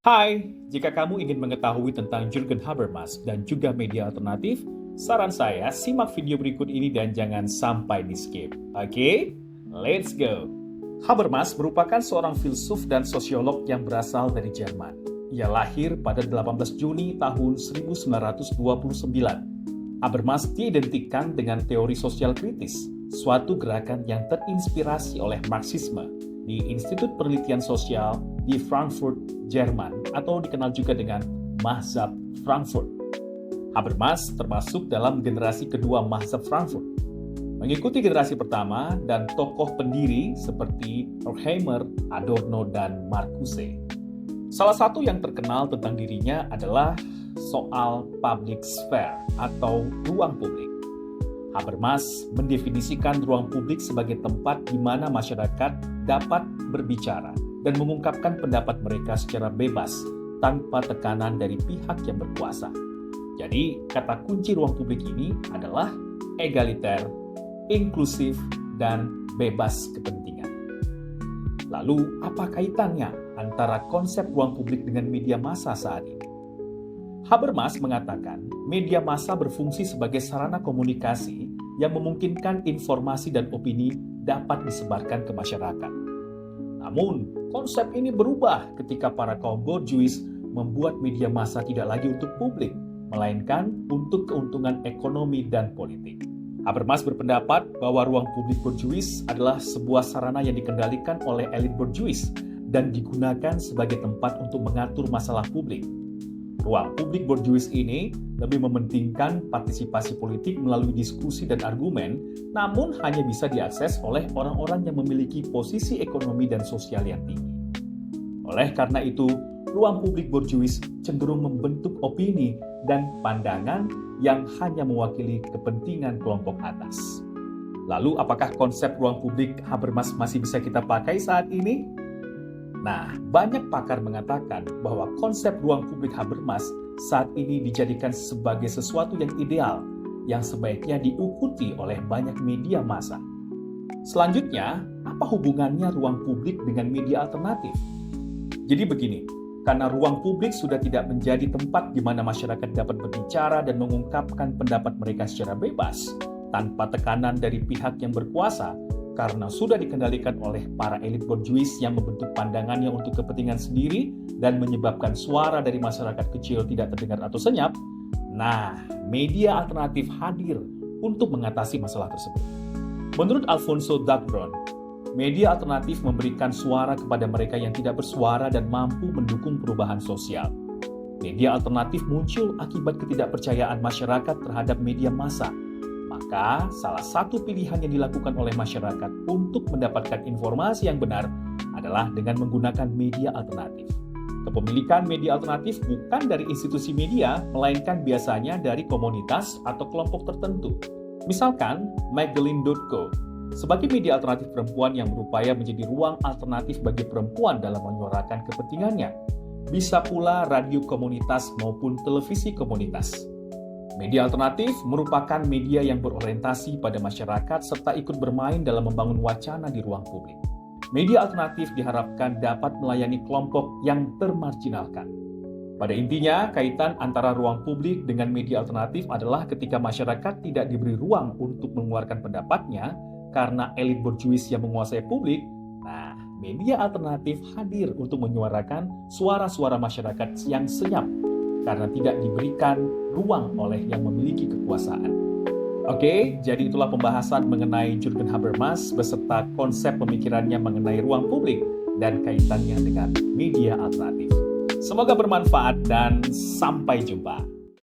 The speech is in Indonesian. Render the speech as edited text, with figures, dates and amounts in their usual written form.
Hai, jika kamu ingin mengetahui tentang Jürgen Habermas dan juga media alternatif, saran saya simak video berikut ini dan jangan sampai di-skip. Oke, let's go! Habermas merupakan seorang filsuf dan sosiolog yang berasal dari Jerman. Ia lahir pada 18 Juni tahun 1929. Habermas diidentikan dengan teori sosial kritis, suatu gerakan yang terinspirasi oleh Marxisme di Institut Penelitian Sosial di Frankfurt, Jerman, atau dikenal juga dengan Mazhab Frankfurt. Habermas termasuk dalam generasi kedua Mazhab Frankfurt, mengikuti generasi pertama dan tokoh pendiri seperti Horkheimer, Adorno, dan Marcuse. Salah satu yang terkenal tentang dirinya adalah soal public sphere atau ruang publik. Habermas mendefinisikan ruang publik sebagai tempat di mana masyarakat dapat berbicara dan mengungkapkan pendapat mereka secara bebas tanpa tekanan dari pihak yang berkuasa. Jadi, kata kunci ruang publik ini adalah egaliter, inklusif, dan bebas kepentingan. Lalu, apa kaitannya antara konsep ruang publik dengan media massa saat ini? Habermas mengatakan, media massa berfungsi sebagai sarana komunikasi yang memungkinkan informasi dan opini dapat disebarkan ke masyarakat. Namun, konsep ini berubah ketika para kaum borjuis membuat media massa tidak lagi untuk publik, melainkan untuk keuntungan ekonomi dan politik. Habermas berpendapat bahwa ruang publik borjuis adalah sebuah sarana yang dikendalikan oleh elit borjuis dan digunakan sebagai tempat untuk mengatur masalah publik. Ruang publik borjuis ini lebih mementingkan partisipasi politik melalui diskusi dan argumen, namun hanya bisa diakses oleh orang-orang yang memiliki posisi ekonomi dan sosial yang tinggi. Oleh karena itu, ruang publik borjuis cenderung membentuk opini dan pandangan yang hanya mewakili kepentingan kelompok atas. Lalu, apakah konsep ruang publik Habermas masih bisa kita pakai saat ini? Nah, banyak pakar mengatakan bahwa konsep ruang publik Habermas saat ini dijadikan sebagai sesuatu yang ideal, yang sebaiknya diikuti oleh banyak media massa. Selanjutnya, apa hubungannya ruang publik dengan media alternatif? Jadi begini, karena ruang publik sudah tidak menjadi tempat di mana masyarakat dapat berbicara dan mengungkapkan pendapat mereka secara bebas, tanpa tekanan dari pihak yang berkuasa, karena sudah dikendalikan oleh para elit borjuis yang membentuk pandangannya untuk kepentingan sendiri dan menyebabkan suara dari masyarakat kecil tidak terdengar atau senyap. Nah, media alternatif hadir untuk mengatasi masalah tersebut. Menurut Alfonso Dagbron, media alternatif memberikan suara kepada mereka yang tidak bersuara dan mampu mendukung perubahan sosial. Media alternatif muncul akibat ketidakpercayaan masyarakat terhadap media massa. Maka, salah satu pilihan yang dilakukan oleh masyarakat untuk mendapatkan informasi yang benar adalah dengan menggunakan media alternatif. Kepemilikan media alternatif bukan dari institusi media, melainkan biasanya dari komunitas atau kelompok tertentu. Misalkan, Magdalene.co, sebagai media alternatif perempuan yang berupaya menjadi ruang alternatif bagi perempuan dalam menyuarakan kepentingannya. Bisa pula radio komunitas maupun televisi komunitas. Media alternatif merupakan media yang berorientasi pada masyarakat serta ikut bermain dalam membangun wacana di ruang publik. Media alternatif diharapkan dapat melayani kelompok yang termarginalkan. Pada intinya, kaitan antara ruang publik dengan media alternatif adalah ketika masyarakat tidak diberi ruang untuk mengeluarkan pendapatnya karena elit borjuis yang menguasai publik. Nah, media alternatif hadir untuk menyuarakan suara-suara masyarakat yang senyap karena tidak diberikan ruang oleh yang memiliki kekuasaan. Oke, jadi itulah pembahasan mengenai Jürgen Habermas beserta konsep pemikirannya mengenai ruang publik dan kaitannya dengan media alternatif. Semoga bermanfaat dan sampai jumpa.